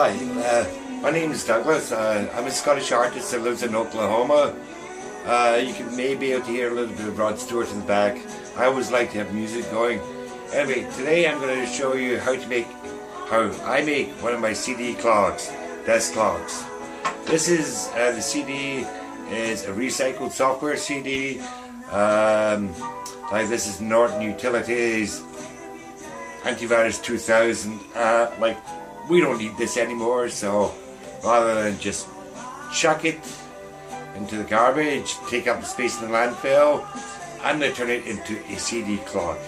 Hi, my name is Douglas. I'm a Scottish artist that lives in Oklahoma. You may be able to hear a little bit of Rod Stewart in the back. I always like to have music going. Anyway, today I'm going to show you how I make one of my CD clocks, desk clocks. This is, the CD is a recycled software CD. Like this is Norton Utilities Antivirus 2000. We don't need this anymore, so rather than just chuck it into the garbage, take up the space in the landfill, I'm going to turn it into a CD clock.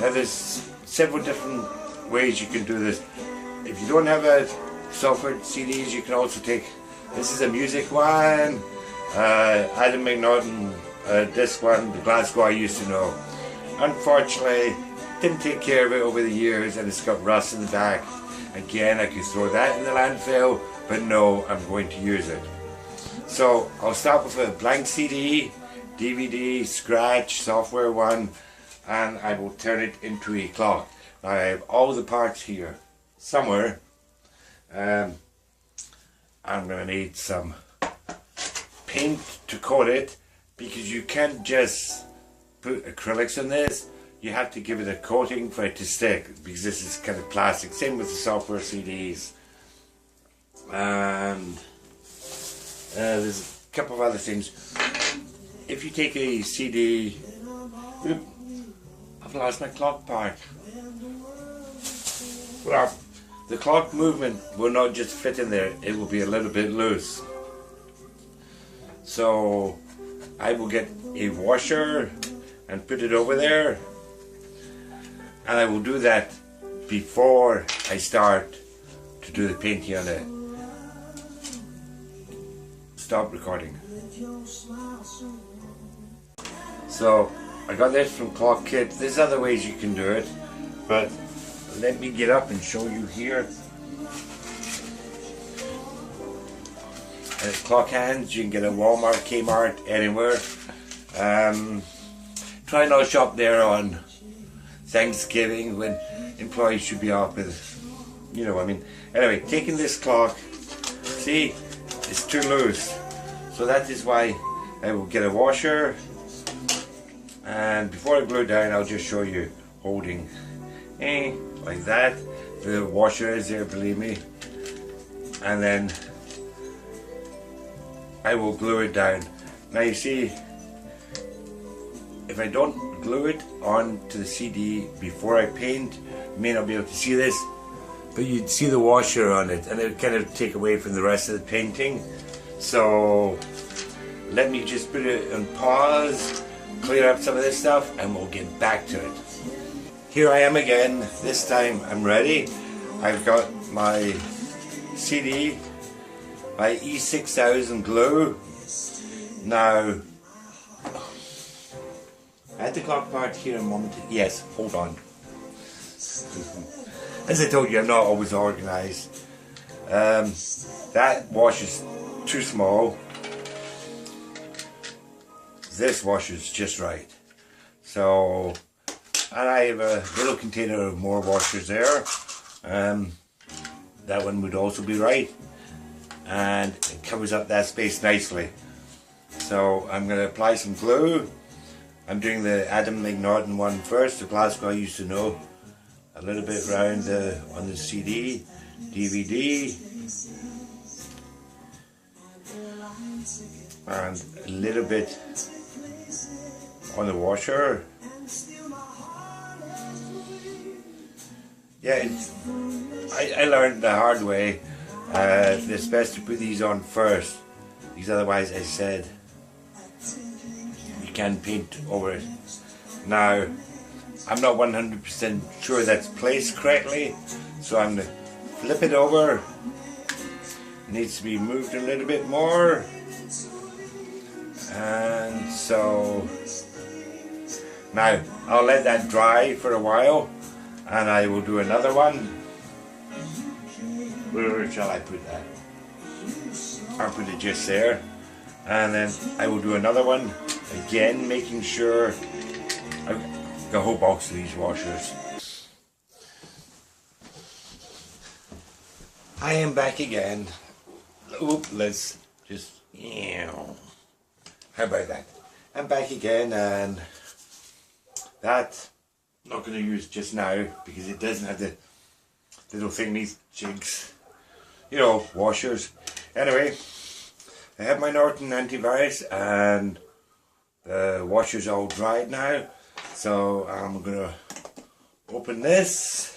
Now there's several different ways you can do this. If you don't have a software CDs, you can also take, this is a music one, Adam McNaughton disc one, the Glasgow I used to know. Unfortunately, didn't take care of it over the years and it's got rust in the back. Again, I could throw that in the landfill, but no, I'm going to use it. So I'll start with a blank CD, DVD, scratch, software one, and I will turn it into a clock. Now I have all the parts here somewhere. I'm going to need some paint to coat it, because you can't just put acrylics on this. You have to give it a coating for it to stick, because this is kind of plastic. Same with the software CDs. And there's a couple of other things. If you take a CD, I've lost my clock part. Well, the clock movement will not just fit in there, it will be a little bit loose. So I will get a washer and put it over there. And I will do that before I start to do the painting on it. Stop recording. So I got this from Clock Kit. There's other ways you can do it, but let me get up and show you here. Clock hands you can get at Walmart, Kmart, anywhere. Try not to shop there on Thanksgiving when employees should be off with, you know what I mean. Anyway, taking this clock, see, it's too loose. So that is why I will get a washer, and before I glue it down, I'll just show you holding like that. The washer is there, believe me, and then I will glue it down. Now you see, if I don't glue it onto the CD before I paint, you may not be able to see this, but you'd see the washer on it and it would kind of take away from the rest of the painting. So let me just put it on pause, clear up some of this stuff, and we'll get back to it. Here I am again. This time I'm ready. I've got my CD, my E6000 glue. Now, I had the clock part here a moment. Yes, hold on. As I told you, I'm not always organised. That wash is too small. This wash is just right. So, and I have a little container of more washers there. That one would also be right. And it covers up that space nicely. So I'm going to apply some glue. I'm doing the Adam McNaughton one first, the Glasgow I used to know. A little bit around on the CD, DVD, and a little bit on the washer. Yeah, I learned the hard way. It's best to put these on first, because otherwise, as I said, you can paint over it. Now, I'm not 100% sure that's placed correctly, so I'm going to flip it over. It needs to be moved a little bit more. And so, now I'll let that dry for a while, and I will do another one. Where shall I put that? I'll put it just there, and then I will do another one, again making sure I've got a whole box of these washers. I am back again. Oop, let's just, how about that? I'm back again, and that I'm not going to use just now because it doesn't have the little thingy jigs, you know, washers. Anyway, I have my Norton antivirus and the washer's all dried now, so I'm going to open this.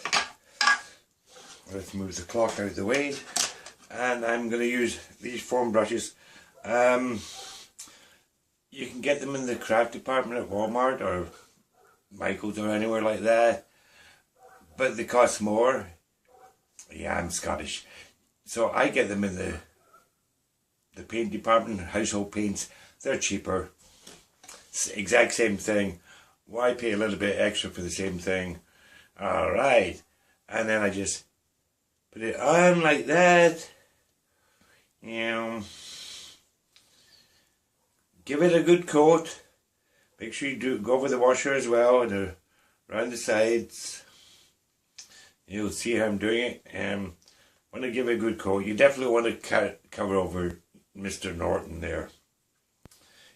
Let's move the clock out of the way, and I'm going to use these foam brushes. You can get them in the craft department at Walmart or Michael's or anywhere like that, but they cost more. Yeah, I'm Scottish, so I get them in the paint department, household paints. They're cheaper, exact same thing. Why pay a little bit extra for the same thing? Alright, and then I just put it on like that. Give it a good coat. Make sure you go over the washer as well and around the sides. You'll see how I'm doing it. Want to give it a good coat. You definitely want to cover over Mr. Norton there.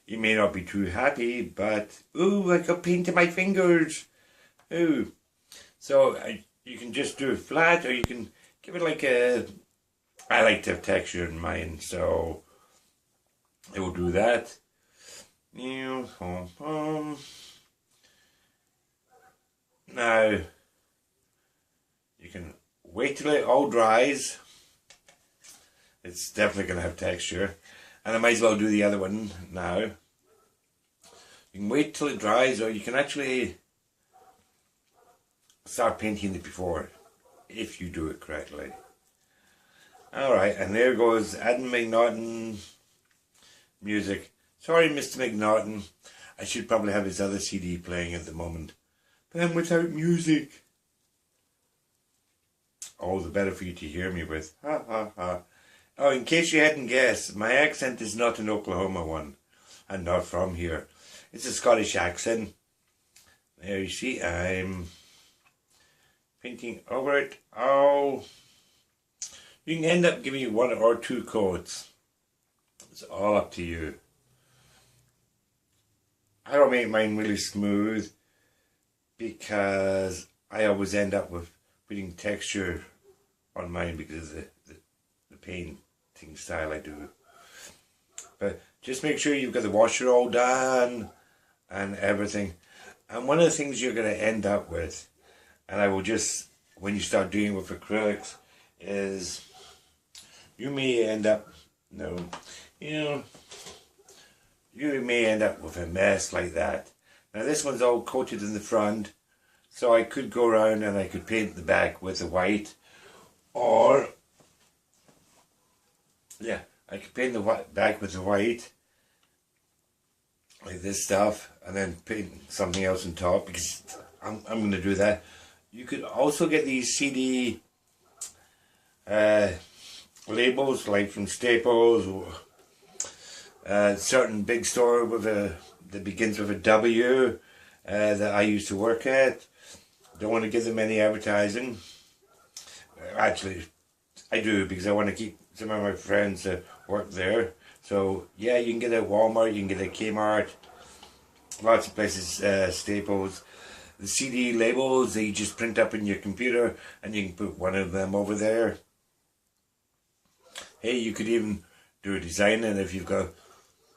He may not be too happy, but ooh, I got paint in my fingers. Ooh. So you can just do it flat, or you can give it like a. I like to have texture in mine, so I will do that. Now you can wait till it all dries. It's definitely going to have texture, and I might as well do the other one now. You can wait till it dries, or you can actually start painting it before, if you do it correctly. Alright, and there goes Adam McNaughton music. Sorry, Mr. McNaughton. I should probably have his other CD playing at the moment. But I'm without music. Oh, the better for you to hear me with. Ha ha ha. Oh, in case you hadn't guessed, my accent is not an Oklahoma one. And not from here. It's a Scottish accent. There you see, I'm painting over it. Oh, you can end up giving you one or two coats. It's all up to you. I don't make mine really smooth because I always end up with putting texture on mine because of the painting style I do. But just make sure you've got the washer all done and everything. And one of the things you're going to end up with, and I will just, when you start doing with acrylics, is you may end up, you may end up with a mess like that. Now this one's all coated in the front, so I could go around and I could paint the back with the white, or yeah, I could paint the back with the white, like this stuff, and then paint something else on top, because I'm going to do that. You could also get these CD labels, like from Staples, or certain big store with that begins with a W that I used to work at. Don't want to give them any advertising. Actually, I do, because I want to keep some of my friends that work there. So yeah, you can get it at Walmart, you can get it at Kmart, lots of places, Staples. The CD labels, they just print up in your computer, and you can put one of them over there. Hey, you could even do a design, and if you've got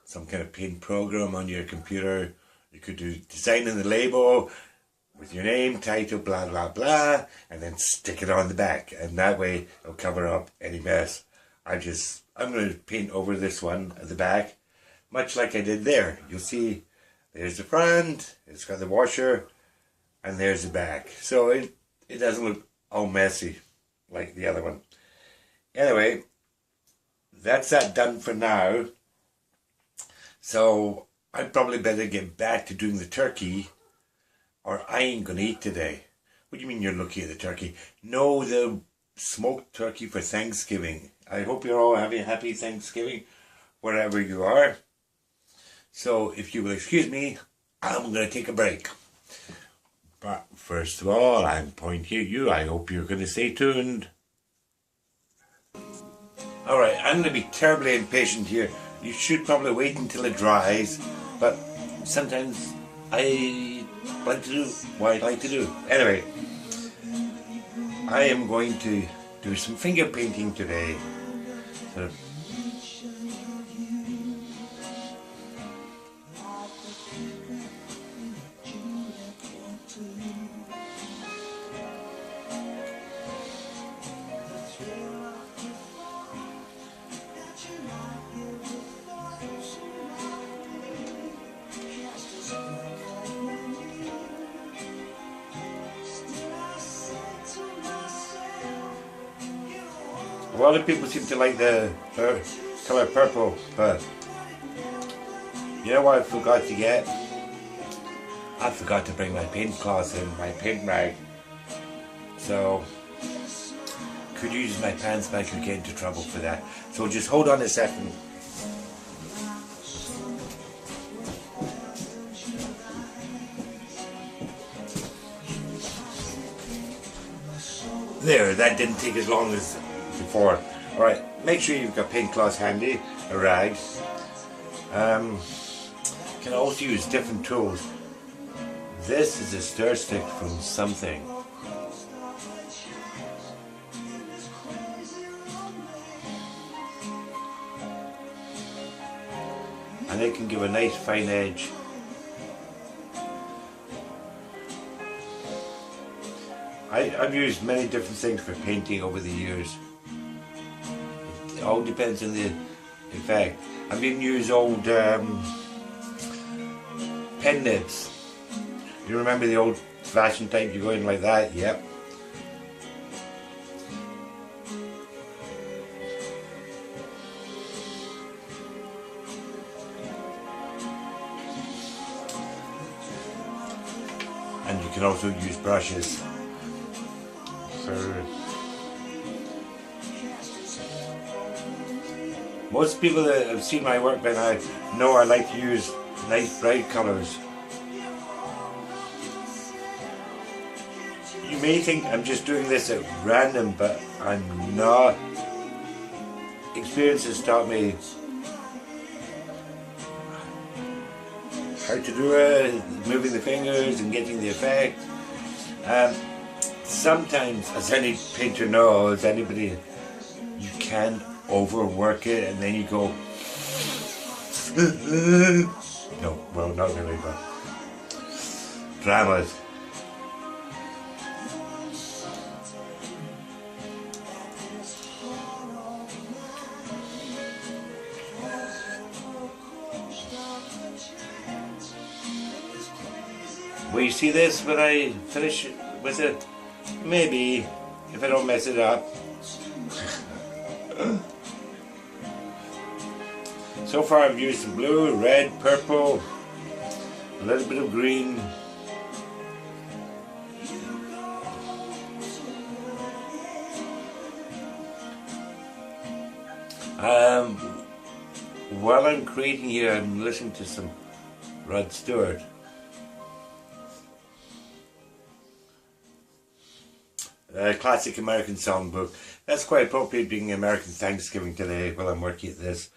some kind of paint program on your computer, you could do designing the label with your name, title, blah blah blah, and then stick it on the back, and that way it'll cover up any mess. I'm going to paint over this one at the back, much like I did there. You'll see there's the front, it's got the washer, and there's the back. So it doesn't look all messy like the other one. Anyway, that's that done for now. So I'd probably better get back to doing the turkey, or I ain't going to eat today. What do you mean you're looking at the turkey? No, the smoked turkey for Thanksgiving. I hope you're all having a happy Thanksgiving, wherever you are. So if you will excuse me, I'm going to take a break. But first of all, I'm pointing at you. I hope you're going to stay tuned. Alright, I'm going to be terribly impatient here. You should probably wait until it dries, but sometimes I like to do what I like to do. Anyway, I am going to do some finger painting today. So, a lot of people seem to like the color purple, but you know what I forgot to get? I forgot to bring my paint cloth and my paint rag. So, could use my pants, but I could get into trouble for that. So just hold on a second. There, that didn't take as long as before. Alright, make sure you've got paint cloth handy, a rag. You can also use different tools. This is a stir stick from something. And it can give a nice fine edge. I've used many different things for painting over the years. It all depends on the effect. I've even used old pen nibs. You remember the old fashioned type, you go in like that? Yep. And you can also use brushes. Most people that have seen my work by now know I like to use nice bright colours. You may think I'm just doing this at random, but I'm not. Experience has taught me how to do it, moving the fingers and getting the effect. Sometimes, as any painter knows, anybody, you can overwork it and then you go no, well, not really, but dramas. Will you see this when I finish with it? Maybe, if I don't mess it up. So far I've used some blue, red, purple, a little bit of green. While I'm creating here, I'm listening to some Rod Stewart. Classic American songbook. That's quite appropriate being American Thanksgiving today while I'm working at this.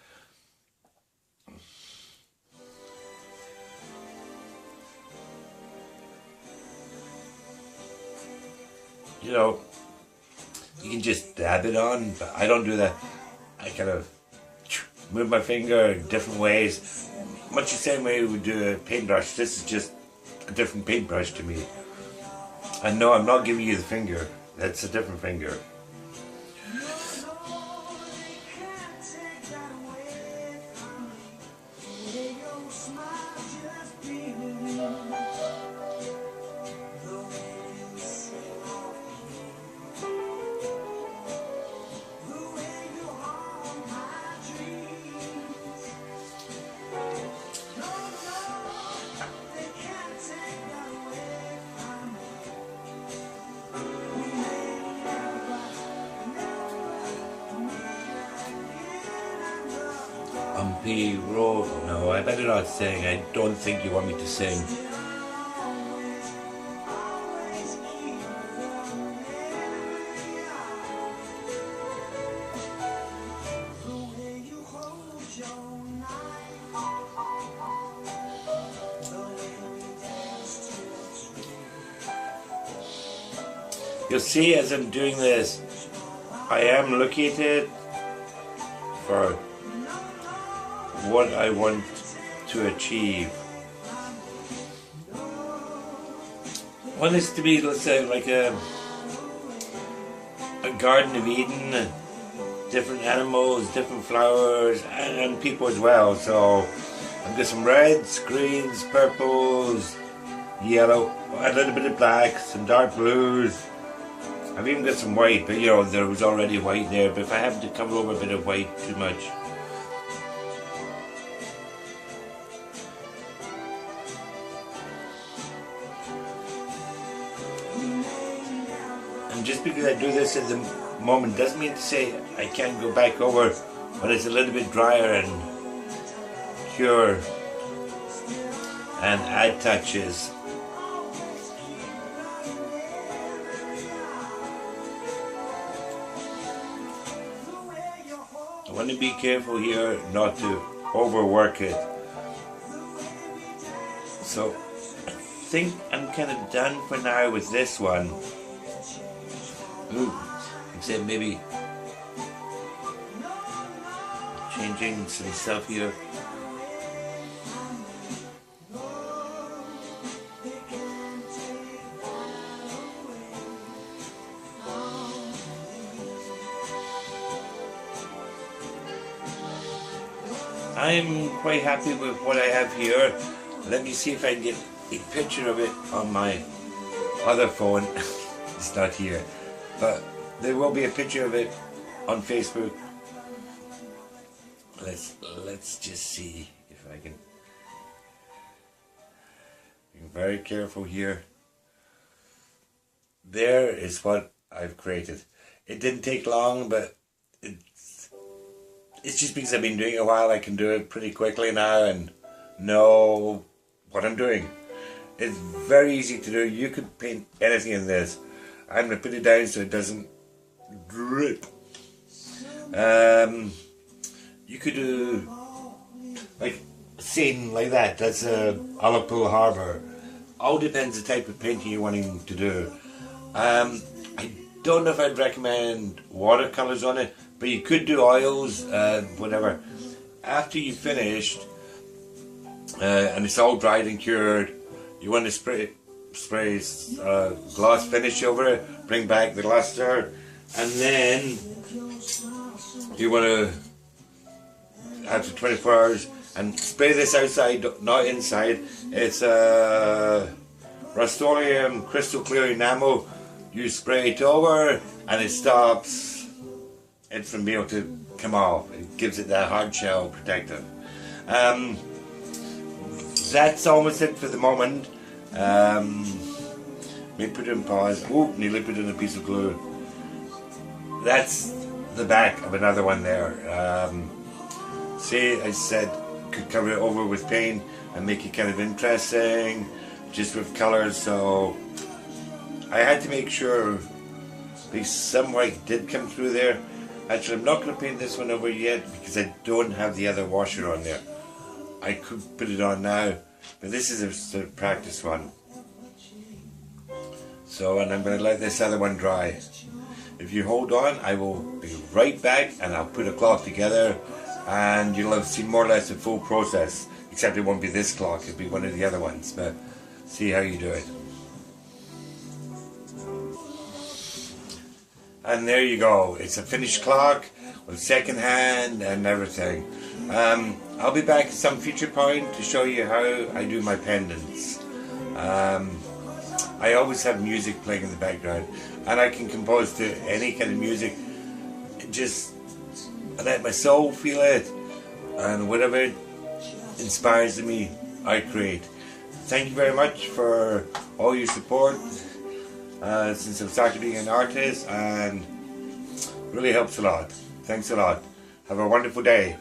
You know, you can just dab it on, but I don't do that. I kind of move my finger in different ways. Much the same way we do a paintbrush. This is just a different paintbrush to me. And no, I'm not giving you the finger. That's a different finger. Bumpy road. No, I better not sing. I don't think you want me to sing. You'll see as I'm doing this, I am looking at it for what I want to achieve. I want this to be, let's say, like a Garden of Eden, different animals, different flowers, and people as well. So I've got some reds, greens, purples, yellow, a little bit of black, some dark blues. I've even got some white, but you know, there was already white there, but if I happen to cover over a bit of white too much. And just because I do this at the moment doesn't mean to say I can't go back over when it's a little bit drier and cure and add touches. I want to be careful here not to overwork it. So I think I'm kind of done for now with this one. Ooh, except maybe changing some stuff here. I'm quite happy with what I have here. Let me see if I can get a picture of it on my other phone. It's not here, but there will be a picture of it on Facebook. Let's just see if I can. Be very careful here. There is what I've created. It didn't take long, but it's just because I've been doing it a while. I can do it pretty quickly now and know what I'm doing. It's very easy to do. You could paint anything in this. I'm going to put it down so it doesn't drip. You could do like a scene like that. That's Ullapool Harbour. All depends the type of painting you're wanting to do. I don't know if I'd recommend watercolours on it, but you could do oils, whatever. After you've finished, and it's all dried and cured, you want to spray gloss finish over it, bring back the luster, and then you want to, after 24 hours, and spray this outside, not inside. It's Rust-Oleum crystal clear enamel. You spray it over and it stops it from being able to come off. It gives it that hard shell protective. That's almost it for the moment. Let me put it in pause. Oh, nearly put in a piece of glue. That's the back of another one there. See, I said could cover it over with paint and make it kind of interesting, just with colours. So I had to make sure because some white did come through there. Actually, I'm not going to paint this one over yet because I don't have the other washer on there. I could put it on now, but this is a sort of practice one. So, and I'm going to let this other one dry. If you hold on, I will be right back and I'll put a clock together and you'll have seen more or less the full process, except it won't be this clock, it'll be one of the other ones, but see how you do it. And there you go, it's a finished clock with second hand and everything. I'll be back at some future point to show you how I do my pendants. I always have music playing in the background and I can compose to any kind of music. Just let my soul feel it, and whatever inspires me, I create. Thank you very much for all your support since I've started being an artist, and really helps a lot. Thanks a lot. Have a wonderful day.